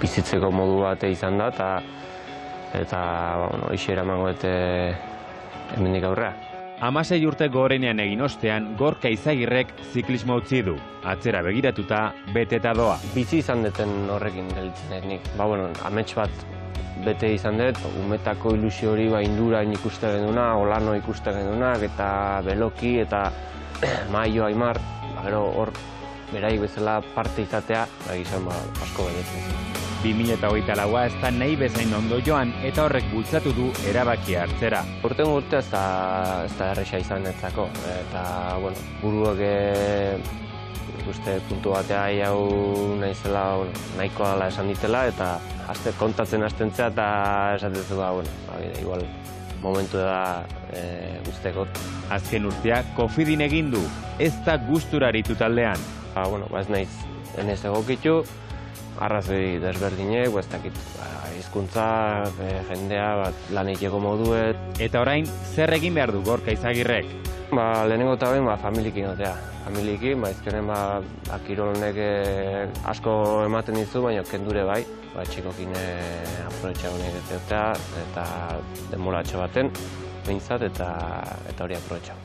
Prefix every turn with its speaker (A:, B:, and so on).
A: bizitzeko modu bat izan da, eta hoxe eramango dute hemendik aurrera.
B: 16 urte gorenean egin ostean, Gorka Izagirrek ziklismo utzi du. Atzera begiratuta, beteta doa.
A: Bizi izan duten horrekin gelditzen nik. Amets bat bete izan dut, umetako ilusio hori indurain ikusten genunak, Olano ikusten genunak, eta Beloki, eta Maio, Aimar, hor beraik bezala parte izatea, izan asko betetzen.
B: 2024a ez da nahi bezain ondo joan eta horrek bultzatu du erabakia hartzera.
A: Urtengo urtea ez da erresa izan netzako, eta buruak ikuste puntu batea hau nahizela nahikoa dela esan ditela, eta kontatzen hastentzea eta esatezu igual momentu da guztekot.
B: Azken urtea Kofidin egin du, ez da gustura aritu taldean.
A: Ez naiz enez egokitu, arrazoi desberdinek, ez dakit, hizkuntza, jendea, lan egiteko moduet.
B: Eta orain, zer egin behar du Gorka Izagirrek?
A: Lehenengo eta behin, familiekin gotea. Familiekin, izkenen, kirol honek asko ematen dizu, baina kendure bai, txikokin aprobetxa honek egotea, eta denboratxo baten, behintzat, eta hori aprobetxa.